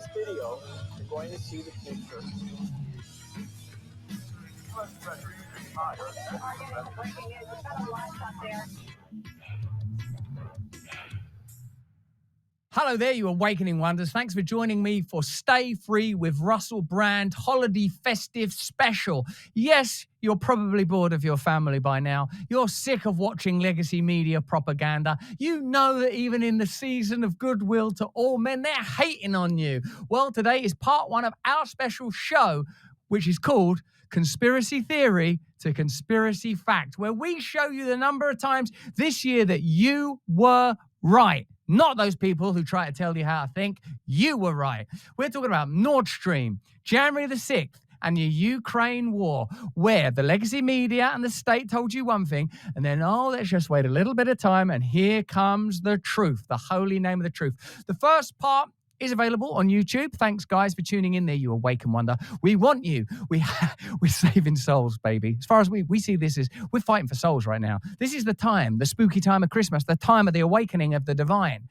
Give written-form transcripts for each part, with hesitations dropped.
this video, you're going to see the picture. Hello there, you awakening wonders. Thanks for joining me for Stay Free with Russell Brand Holiday Festive Special. Yes, you're probably bored of your family by now. You're sick of watching legacy media propaganda. You know that even in the season of goodwill to all men, they're hating on you. Well, today is part one of our special show, which is called Conspiracy Theory to Conspiracy Fact, where we show you the number of times this year that you were right. Not those people who try to tell you how to think. You were right. We're talking about Nord Stream, January the 6th, and your Ukraine war, where the legacy media and the state told you one thing, and then, let's just wait a little bit of time, and here comes the truth, the holy name of the truth. The first part is available on YouTube. Thanks, guys, for tuning in there, you awake and wonder. We want you. We're saving souls, baby. As far as we see this as, we're fighting for souls right now. This is the time, the spooky time of Christmas, the time of the awakening of the divine.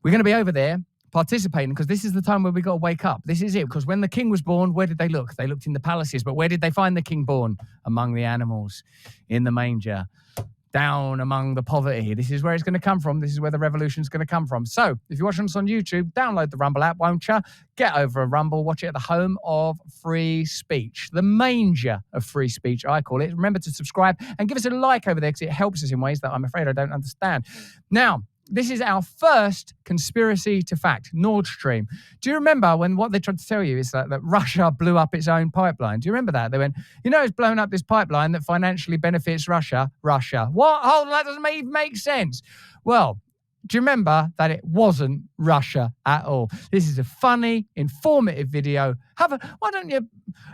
We're going to be over there participating because this is the time where we got to wake up. This is it, because when the king was born, where did they look? They looked in the palaces, but where did they find the king born? Among the animals, in the manger, down among the poverty. This is where it's going to come from. This is where the revolution's going to come from. So if you're watching us on YouTube, download the Rumble app, won't you? Get over a Rumble, watch it at the home of free speech, the manger of free speech, I call it. Remember to subscribe and give us a like over there because it helps us in ways that I'm afraid I don't understand. Now, this is our first conspiracy to fact, Nord Stream. Do you remember when what they tried to tell you is that Russia blew up its own pipeline? Do you remember that? They went, it's blown up this pipeline that financially benefits Russia. What? Hold on, that doesn't even make sense. Well, do you remember that it wasn't Russia at all? This is a funny, informative video. Why don't you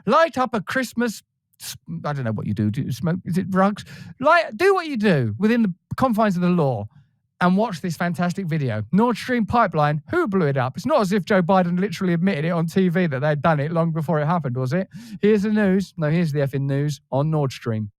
light up a Christmas, I don't know what you do. Do you smoke? Is it drugs? Do what you do within the confines of the law. And watch this fantastic video. Nord Stream pipeline, who blew it up? It's not as if Joe Biden literally admitted it on TV that they'd done it long before it happened, was it? Here's the news. No, here's the effing news on Nord Stream.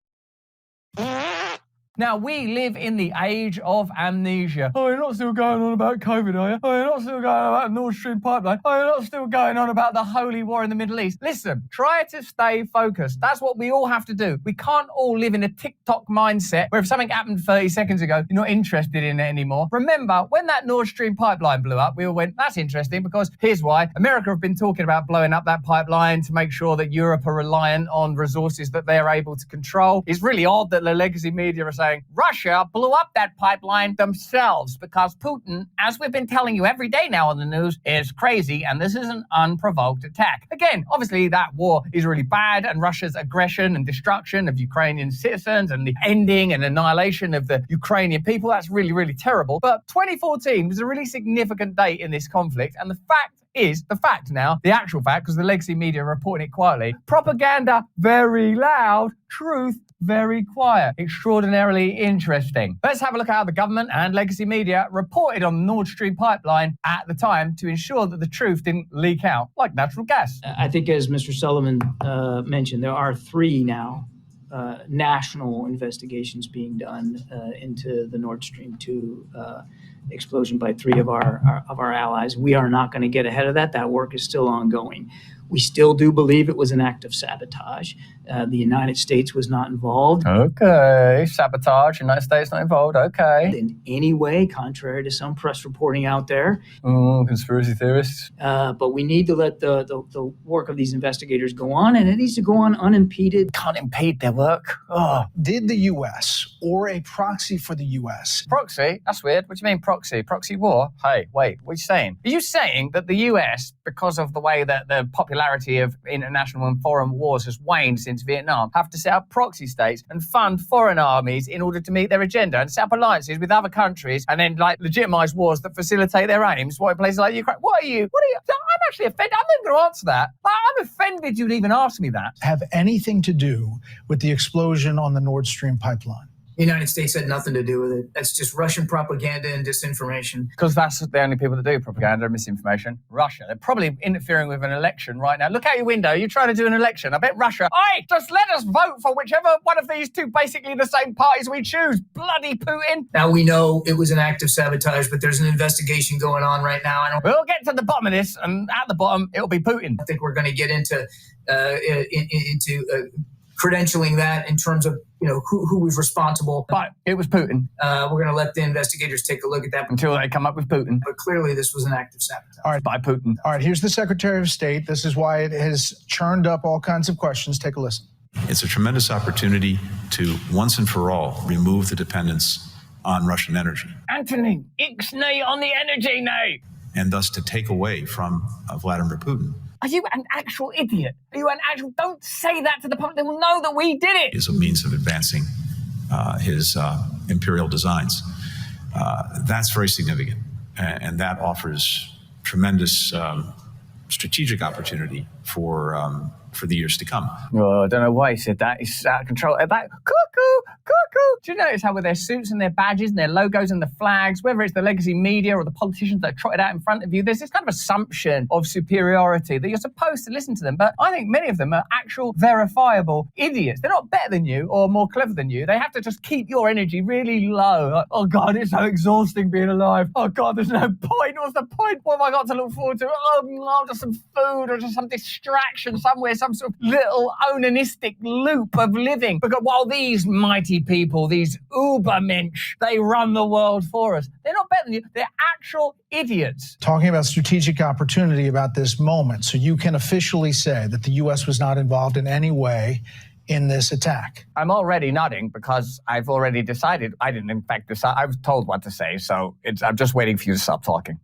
Now, we live in the age of amnesia. Oh, you're not still going on about COVID, are you? Oh, you're not still going on about the Nord Stream pipeline. Oh, you're not still going on about the holy war in the Middle East. Listen, try to stay focused. That's what we all have to do. We can't all live in a TikTok mindset where if something happened 30 seconds ago, you're not interested in it anymore. Remember, when that Nord Stream pipeline blew up, we all went, that's interesting because here's why. America have been talking about blowing up that pipeline to make sure that Europe are reliant on resources that they're able to control. It's really odd that the legacy media are saying, Russia blew up that pipeline themselves because Putin, as we've been telling you every day now on the news, is crazy and this is an unprovoked attack. Again, obviously that war is really bad and Russia's aggression and destruction of Ukrainian citizens and the ending and annihilation of the Ukrainian people, that's really, really terrible. But 2014 was a really significant date in this conflict, and the actual fact, because the legacy media are reporting it quietly. Propaganda, very loud. Truth, very quiet. Extraordinarily interesting. Let's have a look at how the government and legacy media reported on the Nord Stream pipeline at the time to ensure that the truth didn't leak out, like natural gas. I think, as Mr. Sullivan mentioned, there are three now national investigations being done into the Nord Stream 2 explosion by three of our allies. We are not going to get ahead of that. That work is still ongoing. We still do believe it was an act of sabotage. The United States was not involved. Okay, sabotage, United States not involved, okay. In any way, contrary to some press reporting out there. Oh, conspiracy theorists. But we need to let the work of these investigators go on, and it needs to go on unimpeded. Can't impede their work. Oh. Did the U.S. or a proxy for the U.S. Proxy? That's weird. What do you mean proxy? Proxy war? Hey, wait, what are you saying? Are you saying that the U.S., because of the way that the popularity of international and foreign wars has waned since Vietnam, have to set up proxy states and fund foreign armies in order to meet their agenda and set up alliances with other countries and then legitimize wars that facilitate their aims? What in places like Ukraine? What are you? I'm actually offended. I'm not going to answer that. I'm offended you'd even ask me that. Have anything to do with the explosion on the Nord Stream pipeline? The United States had nothing to do with it. That's just Russian propaganda and disinformation. Because that's the only people that do propaganda and misinformation. Russia. They're probably interfering with an election right now. Look out your window. You're trying to do an election. I bet Russia. Oi, just let us vote for whichever one of these two, basically the same parties we choose. Bloody Putin. Now, we know it was an act of sabotage, but there's an investigation going on right now. We'll get to the bottom of this, and at the bottom, it'll be Putin. I think we're going to get into credentialing that in terms of who was responsible. But it was Putin. We're going to let the investigators take a look at that Until they come up with Putin. But clearly, this was an act of sabotage. All right. By Putin. All right, here's the Secretary of State. This is why it has churned up all kinds of questions. Take a listen. It's a tremendous opportunity to once and for all remove the dependence on Russian energy. Anthony, Ixnay on the energy now. And thus to take away from Vladimir Putin. Are you an actual idiot? Are you an actual... Don't say that to the public. They will know that we did it. Is a means of advancing his imperial designs. That's very significant. And that offers tremendous strategic opportunity for the years to come. Well, I don't know why he said that. It's out of control. That cuckoo. Do you notice how with their suits and their badges and their logos and the flags, whether it's the legacy media or the politicians that trot it out in front of you, there's this kind of assumption of superiority that you're supposed to listen to them. But I think many of them are actual verifiable idiots. They're not better than you or more clever than you. They have to just keep your energy really low. Like, oh, God, it's so exhausting being alive. Oh, God, there's no point. What's the point? What have I got to look forward to? Oh, just some food or just some distraction somewhere, some sort of little onanistic loop of living. Because while these mighty people, these Ubermensch, they run the world for us. They're not better than you. They're actual idiots. Talking about strategic opportunity about this moment, so you can officially say that the U.S. was not involved in any way in this attack. I'm already nodding because I've already decided. I didn't, in fact, decide. I was told what to say, so I'm just waiting for you to stop talking.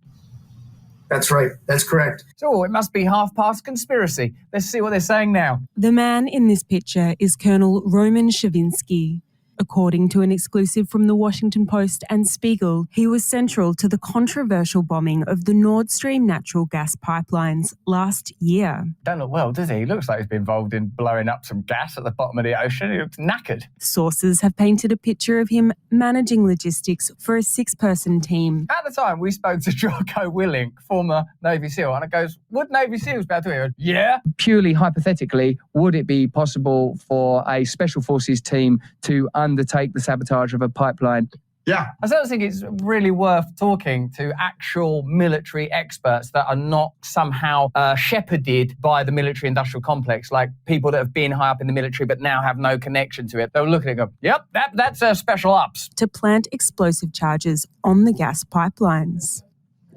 That's right. That's correct. So it must be half past conspiracy. Let's see what they're saying now. The man in this picture is Colonel Roman Shavinsky. According to an exclusive from the Washington Post and Spiegel, he was central to the controversial bombing of the Nord Stream natural gas pipelines last year. Don't look well, does he? He looks like he's been involved in blowing up some gas at the bottom of the ocean. He looks knackered. Sources have painted a picture of him managing logistics for a 6-person team. At the time, we spoke to Jocko Willink, former Navy SEAL, and it goes, would Navy SEALs be able to do it? Yeah. Purely hypothetically, would it be possible for a Special Forces team to undertake the sabotage of a pipeline? Yeah. I still think it's really worth talking to actual military experts that are not somehow shepherded by the military-industrial complex, like people that have been high up in the military but now have no connection to it. They'll look at it and go, yep, that's special ops. To plant explosive charges on the gas pipelines.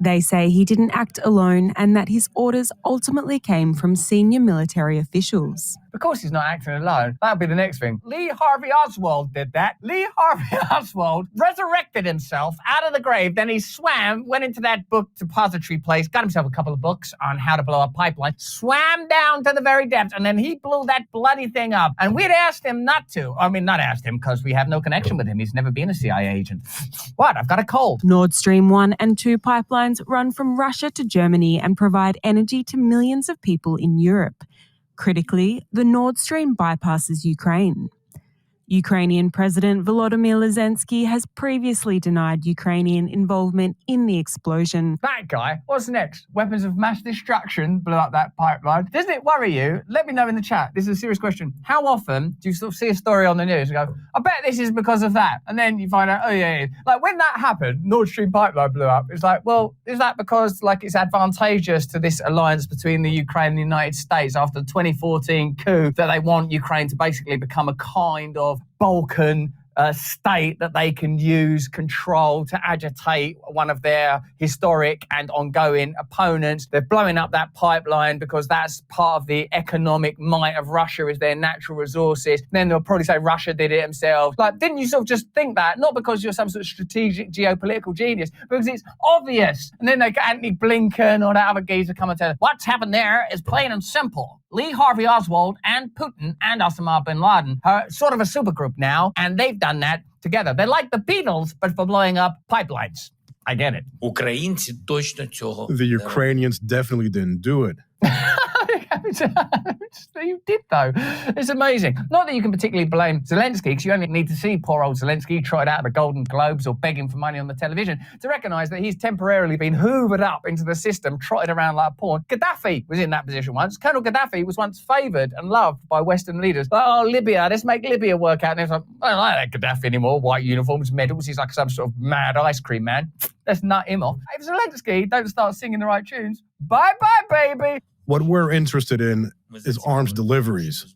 They say he didn't act alone and that his orders ultimately came from senior military officials. Of course he's not acting alone. That'll be the next thing. Lee Harvey Oswald did that. Lee Harvey Oswald resurrected himself out of the grave. Then he swam, went into that book depository place, got himself a couple of books on how to blow up pipelines, swam down to the very depths, and then he blew that bloody thing up. And we'd asked him not to. I mean, not asked him because we have no connection with him. He's never been a CIA agent. What? I've got a cold. Nord Stream 1 and 2 pipelines run from Russia to Germany and provide energy to millions of people in Europe. Critically, the Nord Stream bypasses Ukraine. Ukrainian President Volodymyr Zelensky has previously denied Ukrainian involvement in the explosion. That guy, what's next? Weapons of mass destruction blew up that pipeline. Doesn't it worry you? Let me know in the chat. This is a serious question. How often do you sort of see a story on the news and go, I bet this is because of that? And then you find out, oh yeah. Like when that happened, Nord Stream pipeline blew up. It's like, well, is that because like it's advantageous to this alliance between the Ukraine and the United States after the 2014 coup that they want Ukraine to basically become a kind of Balkan state that they can use control to agitate one of their historic and ongoing opponents? They're blowing up that pipeline because that's part of the economic might of Russia is their natural resources. Then they'll probably say Russia did it themselves. Like, didn't you sort of just think that? Not because you're some sort of strategic geopolitical genius, because it's obvious. And then they get Anthony Blinken or that other geezer come and tell us, what's happened there is plain and simple. Lee Harvey Oswald and Putin and Osama bin Laden are sort of a supergroup now, and they've done that together. They're like the Beatles, but for blowing up pipelines. I get it. Українці точно цього. The Ukrainians definitely didn't do it. You did, though. It's amazing. Not that you can particularly blame Zelensky, because you only need to see poor old Zelensky tried out of the Golden Globes or begging for money on the television to recognise that he's temporarily been hoovered up into the system, trotted around like a pawn. Gaddafi was in that position once. Colonel Gaddafi was once favoured and loved by Western leaders. Like, oh, Libya, let's make Libya work out. And it's like, I don't like that Gaddafi anymore. White uniforms, medals. He's like some sort of mad ice cream man. Let's nut him off. If Zelensky don't start singing the right tunes, bye-bye, baby. What we're interested in is arms deliveries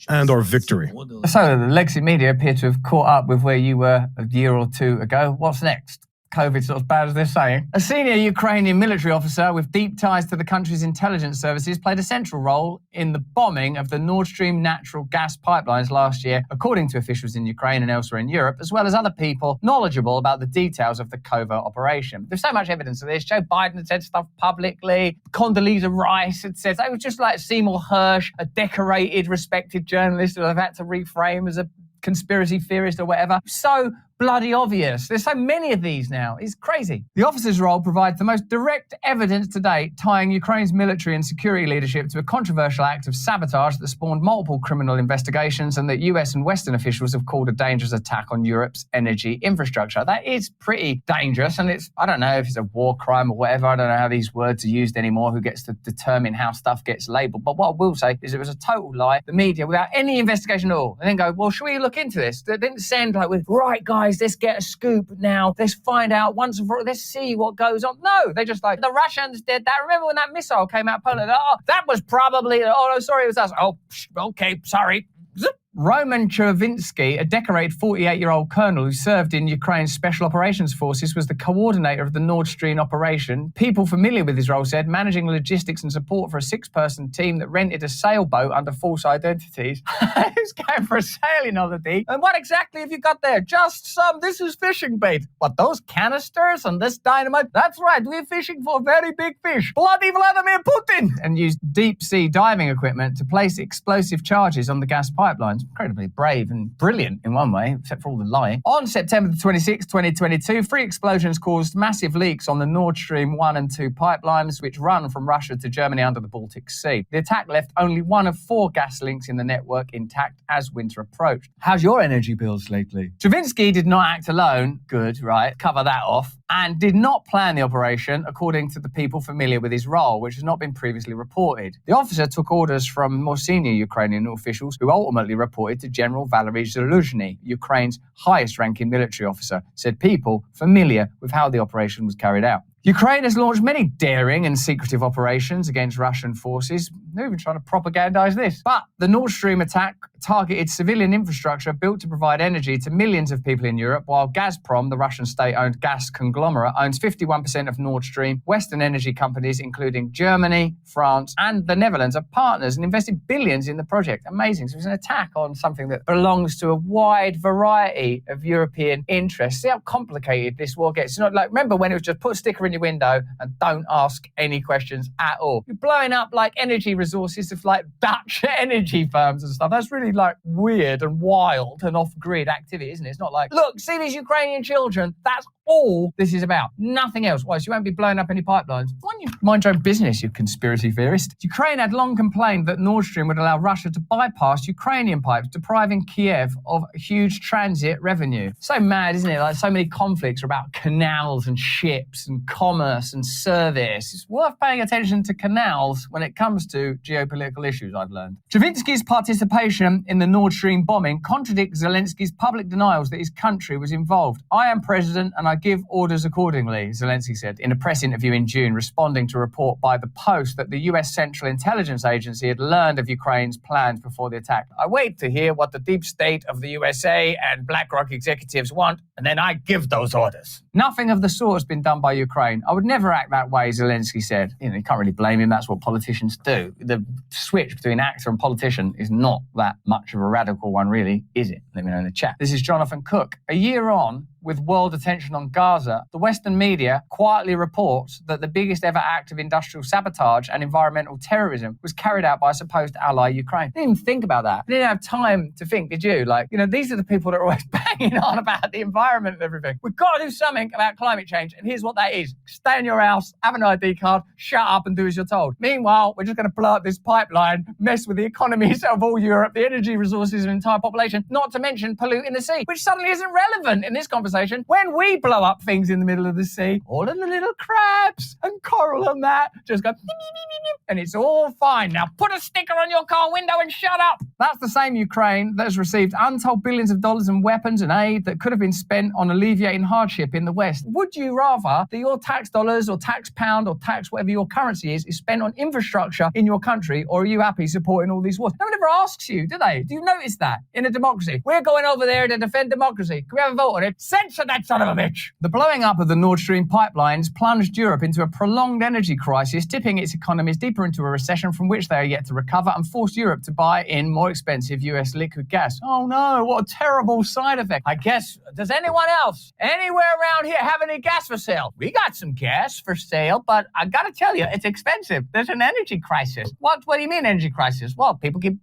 and our victory. So the legacy media appear to have caught up with where you were a year or two ago. What's next? COVID's not as bad as they're saying. A senior Ukrainian military officer with deep ties to the country's intelligence services played a central role in the bombing of the Nord Stream natural gas pipelines last year, according to officials in Ukraine and elsewhere in Europe, as well as other people knowledgeable about the details of the covert operation. There's so much evidence of this. Joe Biden had said stuff publicly. Condoleezza Rice had said, it was just like Seymour Hersh, a decorated, respected journalist who I've had to reframe as a conspiracy theorist or whatever. So bloody obvious. There's so many of these now. It's crazy. The officer's role provides the most direct evidence to date tying Ukraine's military and security leadership to a controversial act of sabotage that spawned multiple criminal investigations and that US and Western officials have called a dangerous attack on Europe's energy infrastructure. That is pretty dangerous, and I don't know if it's a war crime or whatever. I don't know how these words are used anymore, who gets to determine how stuff gets labelled. But what I will say is it was a total lie. The media, without any investigation at all, and then go, well, should we look into this? They didn't send with, right, guys, let's get a scoop now. Let's find out once and for all. Let's see what goes on. No, they just the Russians did that. Remember when that missile came out of Poland? Oh, that was probably, no, sorry, it was us. Oh, okay, sorry. Zip. Roman Chervinsky, a decorated 48-year-old colonel who served in Ukraine's Special Operations Forces, was the coordinator of the Nord Stream operation. People familiar with his role said, managing logistics and support for a 6-person team that rented a sailboat under false identities. Who's going for a sailing holiday? And what exactly have you got there? Just this is fishing bait. What, those canisters and this dynamite? That's right, we're fishing for a very big fish. Bloody Vladimir Putin! And used deep-sea diving equipment to place explosive charges on the gas pipelines. Incredibly brave and brilliant in one way, except for all the lying. On September 26, 2022, 3 explosions caused massive leaks on the Nord Stream 1 and 2 pipelines, which run from Russia to Germany under the Baltic Sea. The attack left only one of 4 gas links in the network intact as winter approached. How's your energy bills lately? Chervinsky did not act alone. Good, right? Cover that off. And did not plan the operation, according to the people familiar with his role, which has not been previously reported. The officer took orders from more senior Ukrainian officials, who ultimately reported to General Valery Zaluzhny, Ukraine's highest-ranking military officer, said people familiar with how the operation was carried out. Ukraine has launched many daring and secretive operations against Russian forces. They're even trying to propagandize this. But the Nord Stream attack targeted civilian infrastructure built to provide energy to millions of people in Europe, while Gazprom, the Russian state-owned gas conglomerate, owns 51% of Nord Stream. Western energy companies, including Germany, France, and the Netherlands, are partners and invested billions in the project. Amazing. So it's an attack on something that belongs to a wide variety of European interests. See how complicated this war gets. It's not like, remember when it was just put a sticker in your window and don't ask any questions at all. You're blowing up energy resources of Dutch energy firms and stuff. That's really weird and wild and off-grid activity, isn't it? It's not look, see these Ukrainian children. That's all this is about. Nothing else. Why? So you won't be blowing up any pipelines. Why don't you mind your own business, you conspiracy theorist? Ukraine had long complained that Nord Stream would allow Russia to bypass Ukrainian pipes, depriving Kiev of huge transit revenue. So mad, isn't it? So many conflicts are about canals and ships and commerce and service. It's worth paying attention to canals when it comes to geopolitical issues, I've learned. Chervinsky's participation in the Nord Stream bombing contradicts Zelensky's public denials that his country was involved. I am president and I give orders accordingly, Zelensky said in a press interview in June, responding to a report by The Post that the US Central Intelligence Agency had learned of Ukraine's plans before the attack. I wait to hear what the deep state of the USA and BlackRock executives want, and then I give those orders. Nothing of the sort has been done by Ukraine. I would never act that way, Zelensky said. You can't really blame him. That's what politicians do. The switch between actor and politician is not that much of a radical one, really, is it? Let me know in the chat. This is Jonathan Cook. A year on, with world attention on Gaza, the Western media quietly reports that the biggest ever act of industrial sabotage and environmental terrorism was carried out by a supposed ally, Ukraine. I didn't even think about that. I didn't have time to think, did you? Like, these are the people that are always banging on about the environment and everything. We've got to do something about climate change, and here's what that is. Stay in your house, have an ID card, shut up and do as you're told. Meanwhile, we're just going to blow up this pipeline, mess with the economies of all Europe, the energy resources of the entire population, not to mention polluting the sea, which suddenly isn't relevant in this conversation. When we blow up things in the middle of the sea, all of the little crabs and coral and that just go beep, beep, beep, beep, and it's all fine. Now put a sticker on your car window and shut up. That's the same Ukraine that has received untold billions of dollars in weapons and aid that could have been spent on alleviating hardship in the West. Would you rather that your tax dollars or tax pound or tax whatever your currency is spent on infrastructure in your country, or are you happy supporting all these wars? No one ever asks you, do they? Do you notice that in a democracy? We're going over there to defend democracy. Can we have a vote on it? Censor that son of a bitch. The blowing up of the Nord Stream pipelines plunged Europe into a prolonged energy crisis, tipping its economies deeper into a recession from which they are yet to recover, and forced Europe to buy in more expensive US liquid gas. Oh no, what a terrible side effect. I guess, does anyone else anywhere around here have any gas for sale? We got some gas for sale, but I gotta tell you, it's expensive. There's an energy crisis. What do you mean energy crisis? Well, people keep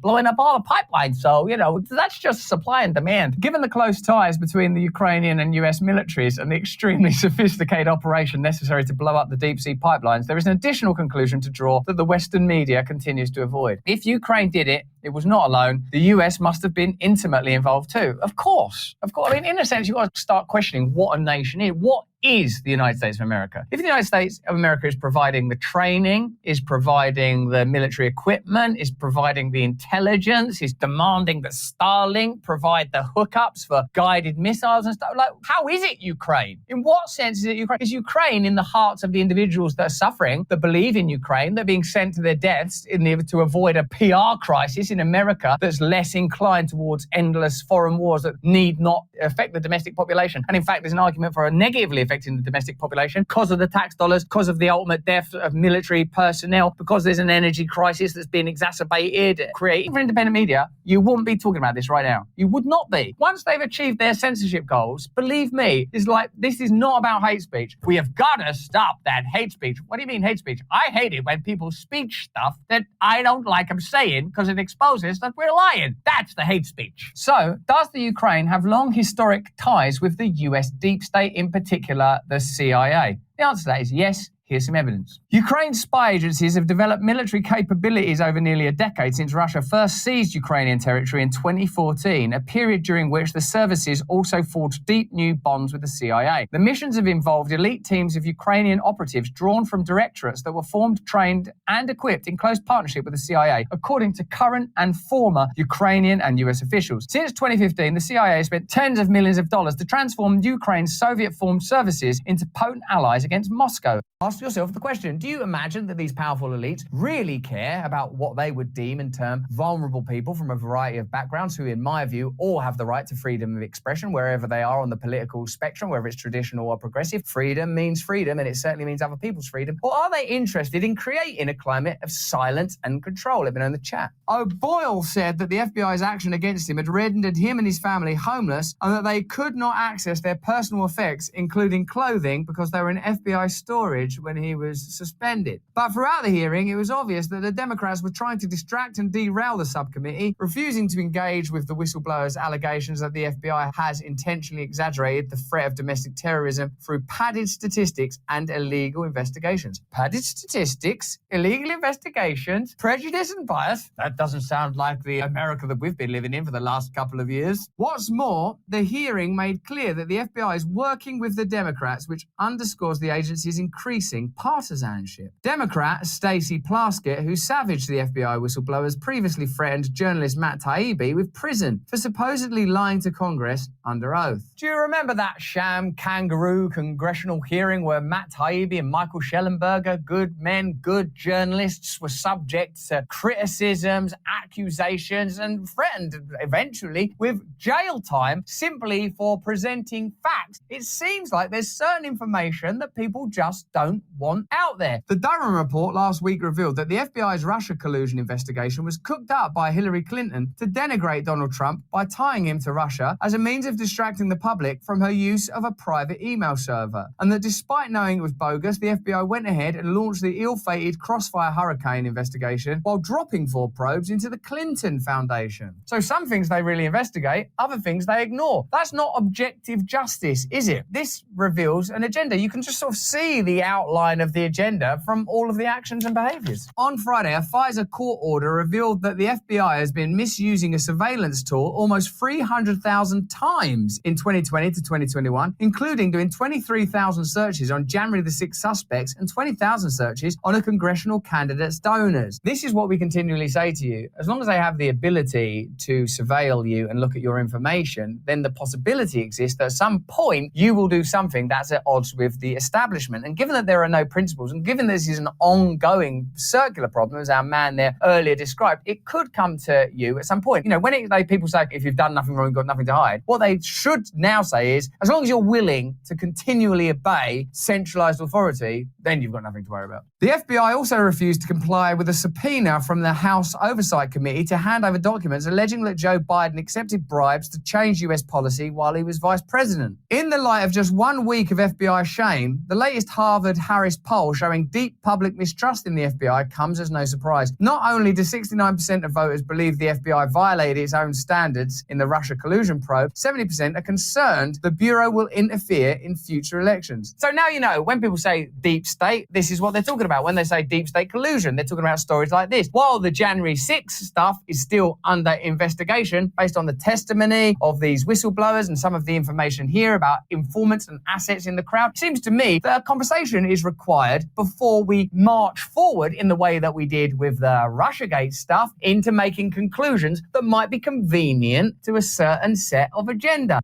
blowing up all the pipelines, so, that's just supply and demand. Given the close ties between the Ukrainian and US militaries and the extremely sophisticated operation necessary to blow up the deep sea pipelines, there is an additional conclusion to draw that the Western media continues to avoid. If Ukraine did it, it was not alone. The US must have been intimately involved too. Of course. I mean, in a sense, you've got to start questioning what a nation is. What is the United States of America? If the United States of America is providing the training, is providing the military equipment, is providing the intelligence, is demanding that Starlink provide the hookups for guided missiles and stuff, like, how is it Ukraine? In what sense is it Ukraine? Is Ukraine in the hearts of the individuals that are suffering, that believe in Ukraine, that are being sent to their deaths to avoid a PR crisis in America that's less inclined towards endless foreign wars that need not affect the domestic population? And in fact, there's an argument for a negatively affecting the domestic population because of the tax dollars, because of the ultimate death of military personnel, because there's an energy crisis that's been exacerbated. Creating for independent media, you wouldn't be talking about this right now. You would not be. Once they've achieved their censorship goals, believe me, this is not about hate speech. We have got to stop that hate speech. What do you mean hate speech? I hate it when people speak stuff that I don't like them saying because it exposes that we're lying. That's the hate speech. So, does the Ukraine have long historic ties with the US deep state, in particular the CIA? The answer to that is yes. Here's some evidence. Ukraine's spy agencies have developed military capabilities over nearly a decade since Russia first seized Ukrainian territory in 2014, a period during which the services also forged deep new bonds with the CIA. The missions have involved elite teams of Ukrainian operatives drawn from directorates that were formed, trained, and equipped in close partnership with the CIA, according to current and former Ukrainian and US officials. Since 2015, the CIA has spent tens of millions of dollars to transform Ukraine's Soviet-formed services into potent allies against Moscow. Ask yourself the question, do you imagine that these powerful elites really care about what they would deem and term vulnerable people from a variety of backgrounds who, in my view, all have the right to freedom of expression wherever they are on the political spectrum, whether it's traditional or progressive? Freedom means freedom, and it certainly means other people's freedom. Or are they interested in creating a climate of silence and control? Let me know in the chat. O'Boyle said that the FBI's action against him had rendered him and his family homeless and that they could not access their personal effects, including clothing, because they were in FBI storage when he was suspended. But throughout the hearing, it was obvious that the Democrats were trying to distract and derail the subcommittee, refusing to engage with the whistleblowers' allegations that the FBI has intentionally exaggerated the threat of domestic terrorism through padded statistics and illegal investigations. Padded statistics, illegal investigations, prejudice and bias. That doesn't sound like the America that we've been living in for the last couple of years. What's more, the hearing made clear that the FBI is working with the Democrats, which underscores the agency's increasing partisanship. Democrat Stacey Plaskett, who savaged the FBI whistleblowers, previously threatened journalist Matt Taibbi with prison for supposedly lying to Congress under oath. Do you remember that sham kangaroo congressional hearing where Matt Taibbi and Michael Schellenberger, good men, good journalists, were subject to criticisms, accusations, and threatened eventually with jail time simply for presenting facts? It seems like there's certain information that people just don't want out there. The Durham report last week revealed that the FBI's Russia collusion investigation was cooked up by Hillary Clinton to denigrate Donald Trump by tying him to Russia as a means of distracting the public from her use of a private email server. And that despite knowing it was bogus, the FBI went ahead and launched the ill-fated Crossfire Hurricane investigation while dropping 4 probes into the Clinton Foundation. So some things they really investigate, other things they ignore. That's not objective justice, is it? This reveals an agenda. You can just sort of see the outline of the agenda from all of the actions and behaviours. On Friday, a FISA court order revealed that the FBI has been misusing a surveillance tool almost 300,000 times in 2020 to 2021, including doing 23,000 searches on January the 6th suspects and 20,000 searches on a congressional candidate's donors. This is what we continually say to you. As long as they have the ability to surveil you and look at your information, then the possibility exists that at some point you will do something that's at odds with the establishment. And given that there are no principles, and given this is an ongoing circular problem, as our man there earlier described, it could come to you at some point. You know, when people say, if you've done nothing wrong, you've got nothing to hide, what they should now say is, as long as you're willing to continually obey centralized authority, then you've got nothing to worry about. The FBI also refused to comply with a subpoena from the House Oversight Committee to hand over documents alleging that Joe Biden accepted bribes to change US policy while he was vice president. In the light of just 1 week of FBI shame, the latest Harvard-Harris poll showing deep public mistrust in the FBI comes as no surprise. Not only do 69% of voters believe the FBI violated its own standards in the Russia collusion probe, 70% are concerned the Bureau will interfere in future elections. So now you know, when people say deep state, this is what they're talking about. When they say deep state collusion, they're talking about stories like this. While the January 6th stuff is still under investigation based on the testimony of these whistleblowers and some of the information here about informants and assets in the crowd, it seems to me that a conversation is required before we march forward in the way that we did with the Russiagate stuff into making conclusions that might be convenient to a certain set of agenda.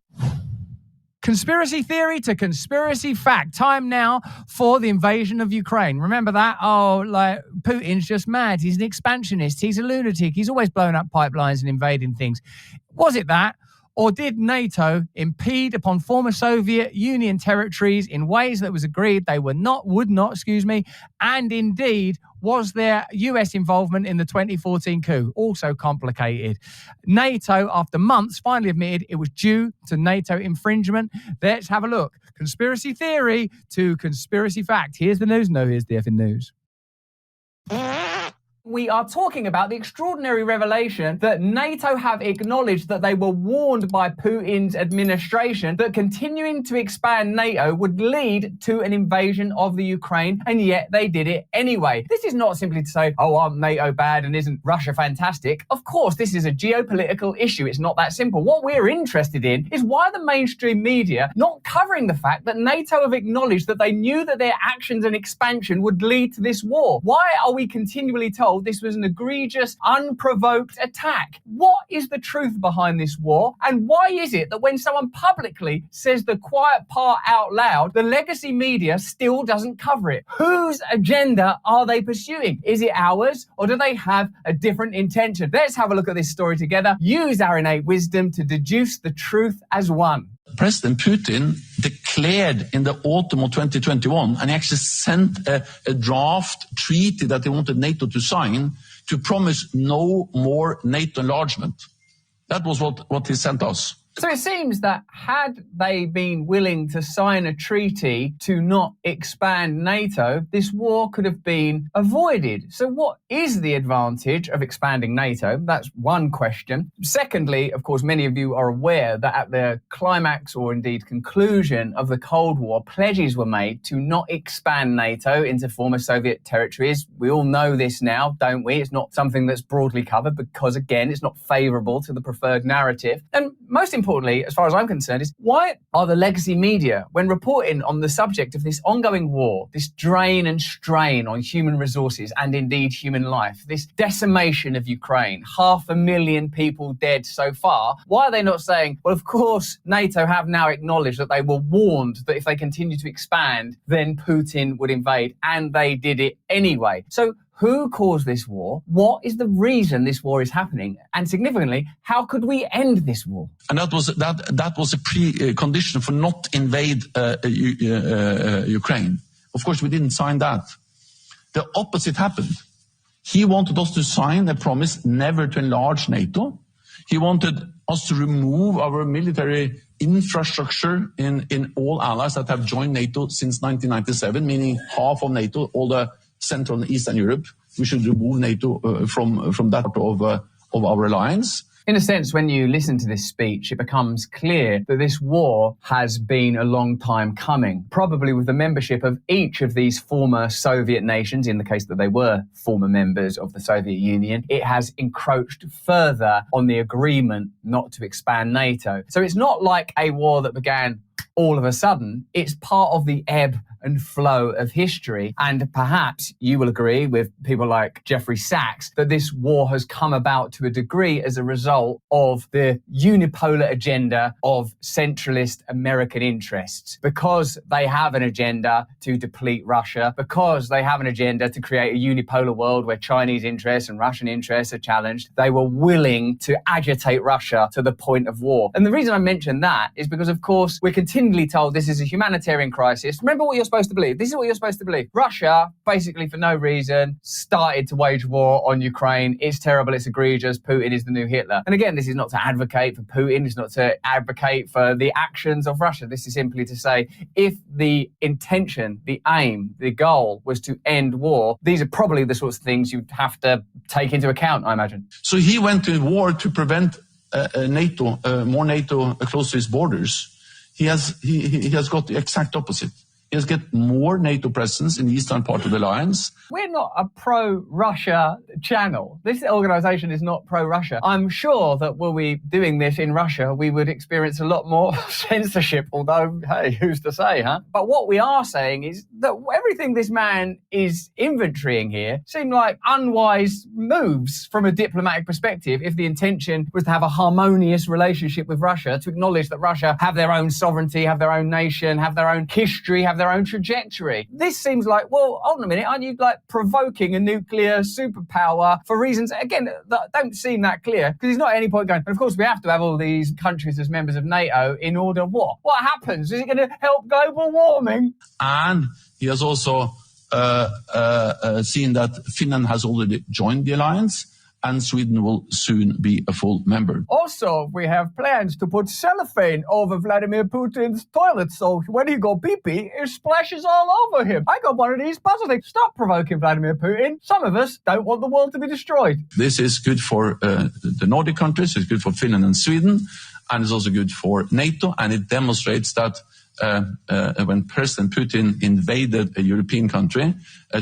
Conspiracy theory to conspiracy fact. Time now for the invasion of Ukraine. Remember that? Oh, like Putin's just mad. He's an expansionist. He's a lunatic. He's always blowing up pipelines and invading things. Was it that? Or did NATO impede upon former Soviet Union territories in ways that was agreed they would not, and indeed, was there US involvement in the 2014 coup? Also complicated. NATO, after months, finally admitted it was due to NATO infringement. Let's have a look. Conspiracy theory to conspiracy fact. Here's the news. No, here's the effing news. We are talking about the extraordinary revelation that NATO have acknowledged that they were warned by Putin's administration that continuing to expand NATO would lead to an invasion of the Ukraine, and yet they did it anyway. This is not simply to say, oh, aren't NATO bad and isn't Russia fantastic? Of course, this is a geopolitical issue. It's not that simple. What we're interested in is why the mainstream media not covering the fact that NATO have acknowledged that they knew that their actions and expansion would lead to this war. Why are we continually told this was an egregious, unprovoked attack? What is the truth behind this war? And why is it that when someone publicly says the quiet part out loud, the legacy media still doesn't cover it? Whose agenda are they pursuing? Is it ours, or do they have a different intention? Let's have a look at this story together. Use our innate wisdom to deduce the truth as one. President Putin declared in the autumn of 2021, and he actually sent a draft treaty that he wanted NATO to sign to promise no more NATO enlargement. That was what he sent us. So it seems that had they been willing to sign a treaty to not expand NATO, this war could have been avoided. So what is the advantage of expanding NATO? That's one question. Secondly, of course, many of you are aware that at the climax or indeed conclusion of the Cold War, pledges were made to not expand NATO into former Soviet territories. We all know this now, don't we? It's not something that's broadly covered because, again, it's not favourable to the preferred narrative. And most importantly, as far as I'm concerned, is why are the legacy media, when reporting on the subject of this ongoing war, this drain and strain on human resources and indeed human life, this decimation of Ukraine, 500,000 people dead so far, why are they not saying, well, of course, NATO have now acknowledged that they were warned that if they continue to expand, then Putin would invade, and they did it anyway. So who caused this war? What is the reason this war is happening? And significantly, how could we end this war? And that was a precondition for not invade Ukraine. Of course, we didn't sign that. The opposite happened. He wanted us to sign a promise never to enlarge NATO. He wanted us to remove our military infrastructure in all allies that have joined NATO since 1997, meaning half of NATO, all the Central and Eastern Europe. We should remove NATO from that part of our alliance. In a sense, when you listen to this speech, it becomes clear that this war has been a long time coming, probably with the membership of each of these former Soviet nations, in the case that they were former members of the Soviet Union. It has encroached further on the agreement not to expand NATO. So it's not like a war that began all of a sudden. It's part of the ebb and flow of history. And perhaps you will agree with people like Jeffrey Sachs that this war has come about to a degree as a result of the unipolar agenda of centralist American interests. Because they have an agenda to deplete Russia, because they have an agenda to create a unipolar world where Chinese interests and Russian interests are challenged, they were willing to agitate Russia to the point of war. And the reason I mention that is because, of course, we're continually told this is a humanitarian crisis. Remember what you're supposed to believe. This is what you're supposed to believe. Russia, basically for no reason, started to wage war on Ukraine. It's terrible. It's egregious. Putin is the new Hitler. And again, this is not to advocate for Putin. It's not to advocate for the actions of Russia. This is simply to say, if the intention, the aim, the goal was to end war, these are probably the sorts of things you'd have to take into account, I imagine. So he went to war to prevent more NATO close to his borders. He has got the exact opposite. He has got more NATO presence in the eastern part of the alliance. We're not a pro-Russia channel. This organisation is not pro-Russia. I'm sure that were we doing this in Russia, we would experience a lot more censorship, although, hey, who's to say, huh? But what we are saying is that everything this man is inventorying here seem like unwise moves from a diplomatic perspective if the intention was to have a harmonious relationship with Russia, to acknowledge that Russia have their own sovereignty, have their own nation, have their own history, have their own trajectory. This seems like, well, hold on a minute, aren't you like provoking a nuclear superpower for reasons, again, that don't seem that clear? Because he's not at any point going, and of course we have to have all these countries as members of NATO in order what? What happens? Is it going to help global warming? And he has also seen that Finland has already joined the alliance, and Sweden will soon be a full member. Also, we have plans to put cellophane over Vladimir Putin's toilet so when he go pee-pee, it splashes all over him. I got one of these puzzle things. Stop provoking Vladimir Putin. Some of us don't want the world to be destroyed. This is good for the Nordic countries, it's good for Finland and Sweden, and it's also good for NATO, and it demonstrates that when President Putin invaded a European country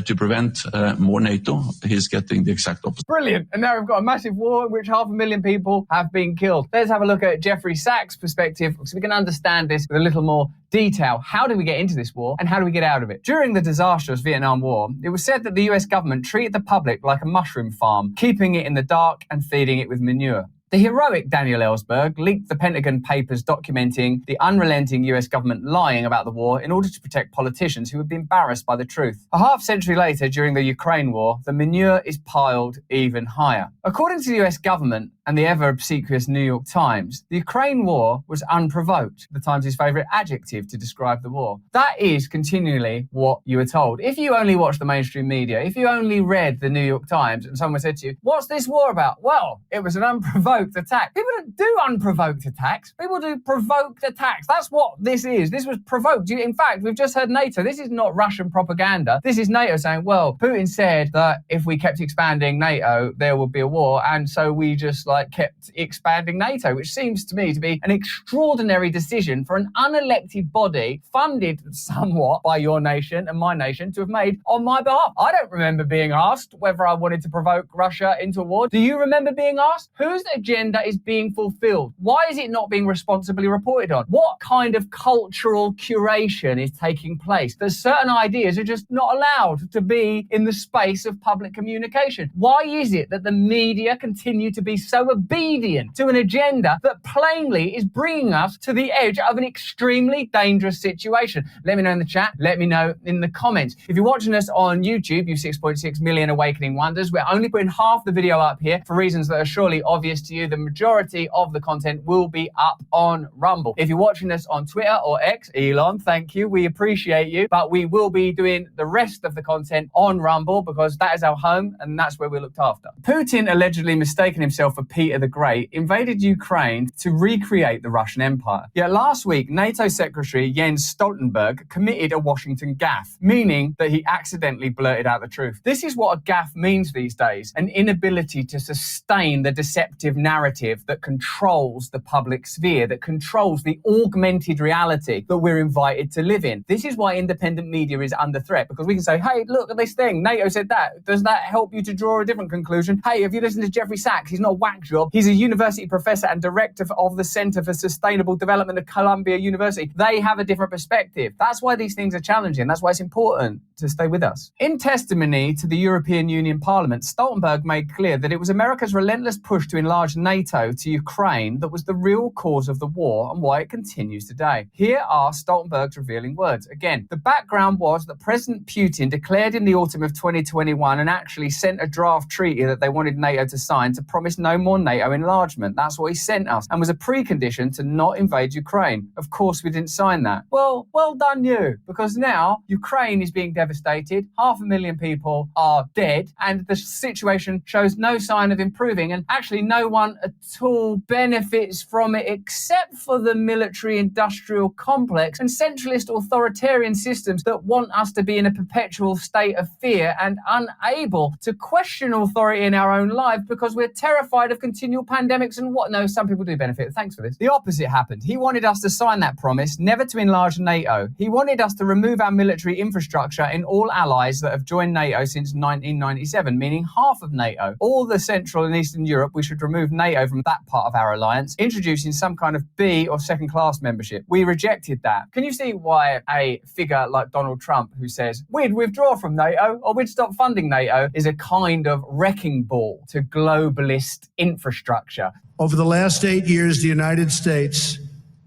to prevent more NATO, he's getting the exact opposite. Brilliant. And now we've got a massive war in which 500,000 people have been killed. Let's have a look at Jeffrey Sachs' perspective so we can understand this with a little more detail. How did we get into this war and how do we get out of it? During the disastrous Vietnam War, it was said that the US government treated the public like a mushroom farm, keeping it in the dark and feeding it with manure. The heroic Daniel Ellsberg leaked the Pentagon Papers documenting the unrelenting US government lying about the war in order to protect politicians who would be embarrassed by the truth. A half-century later, during the Ukraine war, the manure is piled even higher. According to the US government and the ever-obsequious New York Times, the Ukraine war was unprovoked, the Times' favourite adjective to describe the war. That is continually what you were told. If you only watched the mainstream media, if you only read the New York Times and someone said to you, what's this war about? Well, it was an unprovoked attack. People don't do unprovoked attacks. People do provoked attacks. That's what this is. This was provoked. In fact, we've just heard NATO. This is not Russian propaganda. This is NATO saying, well, Putin said that if we kept expanding NATO, there would be a war. And so we just kept expanding NATO, which seems to me to be an extraordinary decision for an unelected body funded somewhat by your nation and my nation to have made on my behalf. I don't remember being asked whether I wanted to provoke Russia into a war. Do you remember being asked? Whose agenda is being fulfilled? Why is it not being responsibly reported on? What kind of cultural curation is taking place? That certain ideas are just not allowed to be in the space of public communication. Why is it that the media continue to be so obedient to an agenda that plainly is bringing us to the edge of an extremely dangerous situation? Let me know in the chat. Let me know in the comments. If you're watching us on YouTube, you 6.6 million Awakening Wonders, we're only putting half the video up here for reasons that are surely obvious to you. you, the majority of the content will be up on Rumble. If you're watching us on Twitter or X, Elon, thank you, we appreciate you, but we will be doing the rest of the content on Rumble because that is our home and that's where we're looked after. Putin, allegedly mistaken himself for Peter the Great, invaded Ukraine to recreate the Russian Empire. Yet last week, NATO Secretary Jens Stoltenberg committed a Washington gaffe, meaning that he accidentally blurted out the truth. This is what a gaffe means these days, an inability to sustain the deceptive narrative that controls the public sphere, that controls the augmented reality that we're invited to live in. This is why independent media is under threat, because we can say, hey, look at this thing, NATO said that. Does that help you to draw a different conclusion? Hey, have you listened to Jeffrey Sachs? He's not a whack job. He's a university professor and director of the Center for Sustainable Development at Columbia University. They have a different perspective. That's why these things are challenging. That's why it's important to stay with us. In testimony to the European Union Parliament, Stoltenberg made clear that it was America's relentless push to enlarge NATO to Ukraine that was the real cause of the war and why it continues today. Here are Stoltenberg's revealing words. Again, the background was that President Putin declared in the autumn of 2021 and actually sent a draft treaty that they wanted NATO to sign to promise no more NATO enlargement. That's what he sent us and was a precondition to not invade Ukraine. Of course, we didn't sign that. Well done you, because now Ukraine is being devastated. 500,000 people are dead and the situation shows no sign of improving, and actually no one at all benefits from it except for the military-industrial complex and centralist authoritarian systems that want us to be in a perpetual state of fear and unable to question authority in our own life because we're terrified of continual pandemics and what. No, some people do benefit. Thanks for this. The opposite happened. He wanted us to sign that promise, never to enlarge NATO. He wanted us to remove our military infrastructure in all allies that have joined NATO since 1997, meaning half of NATO. All the Central and Eastern Europe, we should remove NATO from that part of our alliance, introducing some kind of B or second-class membership. We rejected that. Can you see why a figure like Donald Trump, who says we'd withdraw from NATO or we'd stop funding NATO, is a kind of wrecking ball to globalist infrastructure? Over the last 8 years, the United States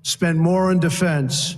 spent more on defense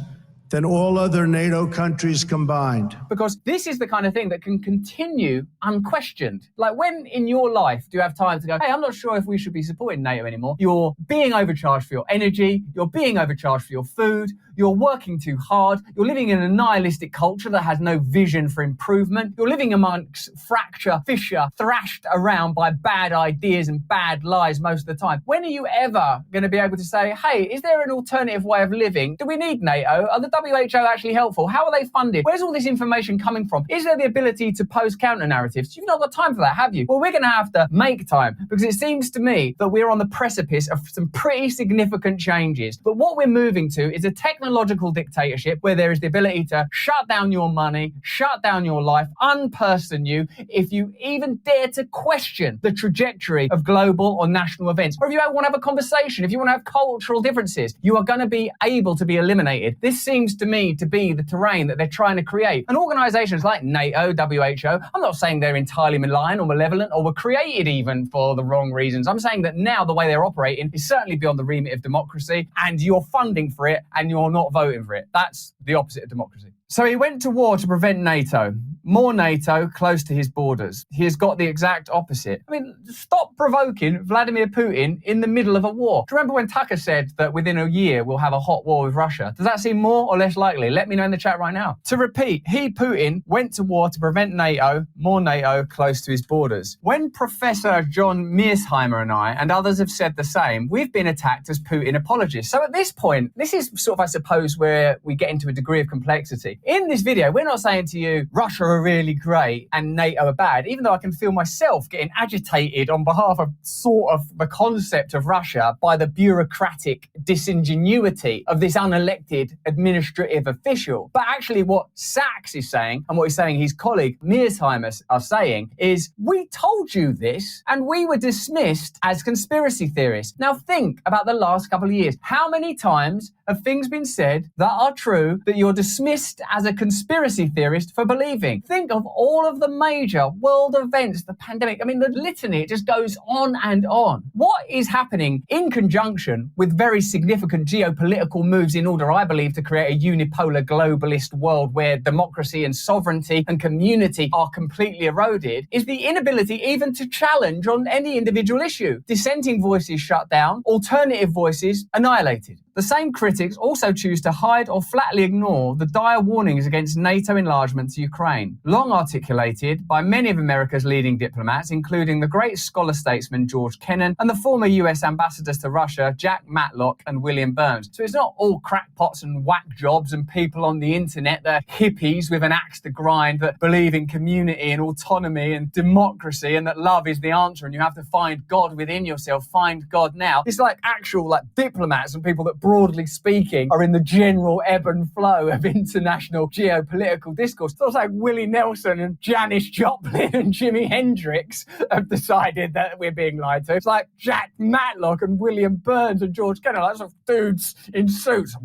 than all other NATO countries combined. Because this is the kind of thing that can continue unquestioned. Like, when in your life do you have time to go, hey, I'm not sure if we should be supporting NATO anymore? You're being overcharged for your energy, you're being overcharged for your food, you're working too hard, you're living in a nihilistic culture that has no vision for improvement, you're living amongst fracture, fissure, thrashed around by bad ideas and bad lies most of the time. When are you ever going to be able to say, hey, is there an alternative way of living? Do we need NATO? Are the WHO actually helpful? How are they funded? Where's all this information coming from? Is there the ability to post counter narratives? You've not got time for that, have you? Well, we're going to have to make time, because it seems to me that we're on the precipice of some pretty significant changes. But what we're moving to is a technological dictatorship where there is the ability to shut down your money, shut down your life, unperson you if you even dare to question the trajectory of global or national events. Or if you want to have a conversation, if you want to have cultural differences, you are going to be able to be eliminated. This seems to me to be the terrain that they're trying to create. And organizations like NATO, WHO, I'm not saying they're entirely malign or malevolent or were created even for the wrong reasons. I'm saying that now the way they're operating is certainly beyond the remit of democracy, and you're funding for it and you're not voting for it. That's the opposite of democracy. So he went to war to prevent NATO. More NATO close to his borders. He has got the exact opposite. I mean, stop provoking Vladimir Putin in the middle of a war. Do you remember when Tucker said that within a year we'll have a hot war with Russia? Does that seem more or less likely? Let me know in the chat right now. To repeat, Putin, went to war to prevent NATO, more NATO close to his borders. When Professor John Mearsheimer and I, and others have said the same, we've been attacked as Putin apologists. So at this point, this is sort of, I suppose, where we get into a degree of complexity. In this video, we're not saying to you, Russia are really great and NATO are bad, even though I can feel myself getting agitated on behalf of sort of the concept of Russia by the bureaucratic disingenuity of this unelected administrative official. But actually what Sachs is saying, and what he's saying his colleague Mearsheimer are saying, is we told you this and we were dismissed as conspiracy theorists. Now think about the last couple of years. How many times have things been said that are true that you're dismissed as a conspiracy theorist for believing. Think of all of the major world events, the pandemic. I mean, the litany, it just goes on and on. What is happening in conjunction with very significant geopolitical moves in order, I believe, to create a unipolar globalist world where democracy and sovereignty and community are completely eroded is the inability even to challenge on any individual issue. Dissenting voices shut down, alternative voices annihilated. The same critics also choose to hide or flatly ignore the dire warnings against NATO enlargement to Ukraine, long articulated by many of America's leading diplomats, including the great scholar-statesman George Kennan and the former US ambassadors to Russia, Jack Matlock and William Burns. So it's not all crackpots and whack jobs and people on the internet that are hippies with an axe to grind that believe in community and autonomy and democracy and that love is the answer and you have to find God within yourself, find God now. It's like actual diplomats and people that broadly speaking are in the general ebb and flow of international geopolitical discourse. So it's like Willie Nelson and Janis Joplin and Jimi Hendrix have decided that we're being lied to. It's like Jack Matlock and William Burns and George Kennan, like sort of dudes in suits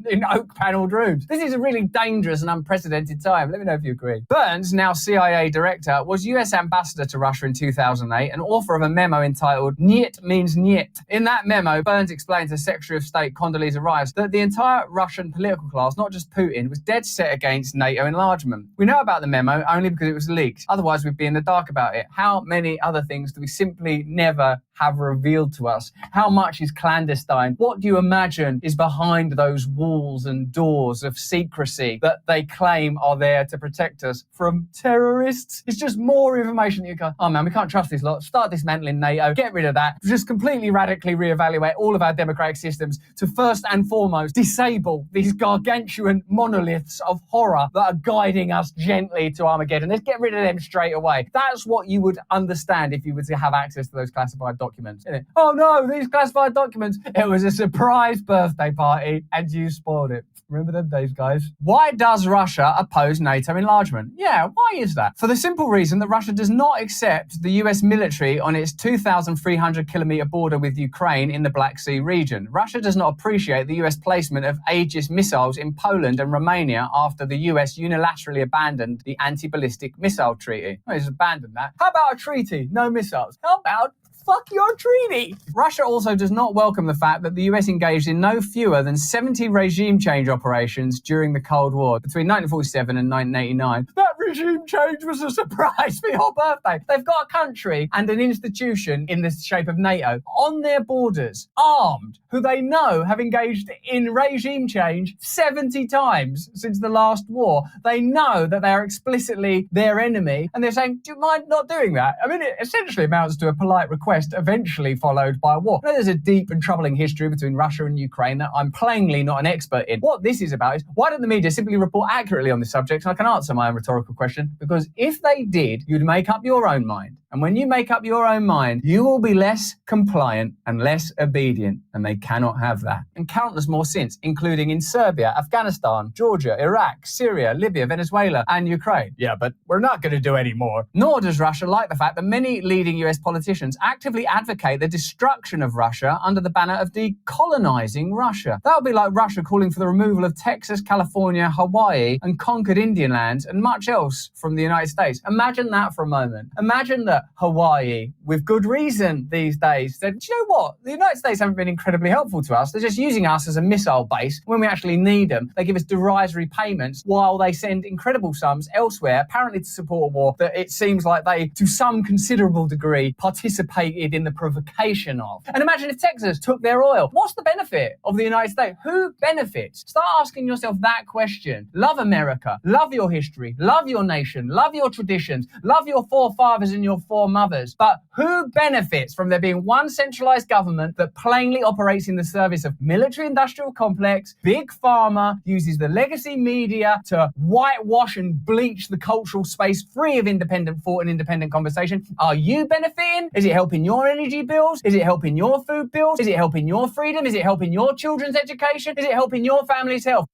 in oak panelled rooms. This is a really dangerous and unprecedented time. Let me know if you agree. Burns, now CIA director, was US ambassador to Russia in 2008 and author of a memo entitled Niet means Niet. In that memo, Burns explained to Secretary of State Condoleezza Rice that the entire Russian political class, not just Putin, was dead set against NATO enlargement. We know about the memo only because it was leaked. Otherwise, we'd be in the dark about it. How many other things do we simply never have revealed to us? How much is clandestine? What do you imagine is behind those walls and doors of secrecy that they claim are there to protect us from terrorists? It's just more information that you go, oh man, we can't trust this lot. Start dismantling NATO, get rid of that, just completely radically reevaluate all of our democratic systems to first and foremost disable these gargantuan monoliths of horror that are guiding us gently to Armageddon. Let's get rid of them straight away. That's what you would understand if you were to have access to those classified documents. Isn't it? Oh no, these classified documents, it was a surprise birthday party and you spoiled it. Remember them days, guys? Why does Russia oppose NATO enlargement? Yeah, why is that? For the simple reason that Russia does not accept the US military on its 2,300 kilometer border with Ukraine in the Black Sea region. Russia does not appreciate the US placement of Aegis missiles in Poland and Romania after the US unilaterally abandoned the anti-ballistic missile treaty. Oh, it's abandoned that. How about a treaty? No missiles. How about fuck your treaty? Russia also does not welcome the fact that the US engaged in no fewer than 70 regime change operations during the Cold War between 1947 and 1989. That regime change was a surprise for your birthday. They've got a country and an institution in the shape of NATO on their borders, armed, who they know have engaged in regime change 70 times since the last war. They know that they are explicitly their enemy, and they're saying, do you mind not doing that? I mean, it essentially amounts to a polite request eventually followed by war. Now, there's a deep and troubling history between Russia and Ukraine that I'm plainly not an expert in. What this is about is, why don't the media simply report accurately on this subject? And I can answer my own rhetorical question, because if they did, you'd make up your own mind. And when you make up your own mind, you will be less compliant and less obedient, and they cannot have that. And countless more since, including in Serbia, Afghanistan, Georgia, Iraq, Syria, Libya, Venezuela, and Ukraine. Yeah, but we're not going to do any more. Nor does Russia like the fact that many leading US politicians actively advocate the destruction of Russia under the banner of decolonizing Russia. That would be like Russia calling for the removal of Texas, California, Hawaii, and conquered Indian lands, and much else from the United States. Imagine that for a moment. Imagine that Hawaii, with good reason these days, said, do you know what? The United States haven't been incredibly helpful to us. They're just using us as a missile base. When we actually need them, they give us derisory payments while they send incredible sums elsewhere, apparently to support a war that it seems like they, to some considerable degree, participated in the provocation of. And imagine if Texas took their oil. What's the benefit of the United States? Who benefits? Start asking yourself that question. Love America. Love your history. Love your nation. Love your traditions. Love your forefathers and your foremothers. But who benefits from there being one centralized government that plainly operates in the service of military-industrial complex, big pharma, uses the legacy media to whitewash and bleach the cultural space free of independent thought and independent conversation? Are you benefiting? Is it helping your energy bills? Is it helping your food bills? Is it helping your freedom? Is it helping your children's education? Is it helping your family's health?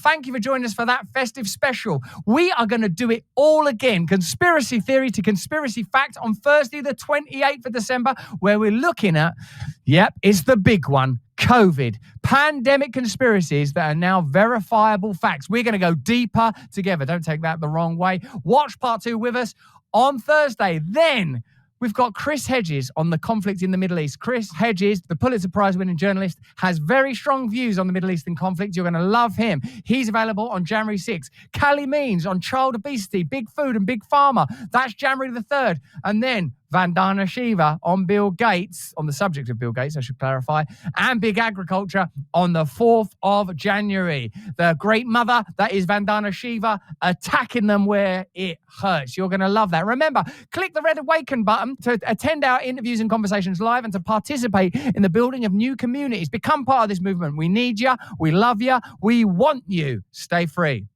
Thank you for joining us for that festive special. We are going to do it all again. Conspiracy theory to conspiracy fact on Thursday, the 28th of December, where we're looking at, it's the big one, COVID. Pandemic conspiracies that are now verifiable facts. We're going to go deeper together. Don't take that the wrong way. Watch part 2 with us on Thursday. Then we've got Chris Hedges on the conflict in the Middle East. Chris Hedges, the Pulitzer Prize-winning journalist, has very strong views on the Middle Eastern conflict. You're going to love him. He's available on January 6th. Callie Means on child obesity, big food and big pharma. That's January the 3rd. And then Vandana Shiva on Bill Gates, on the subject of Bill Gates, I should clarify, and big agriculture on the 4th of January. The great mother, that is Vandana Shiva, attacking them where it hurts. You're going to love that. Remember, click the red awaken button to attend our interviews and conversations live and to participate in the building of new communities. Become part of this movement. We need you. We love you. We want you. Stay free.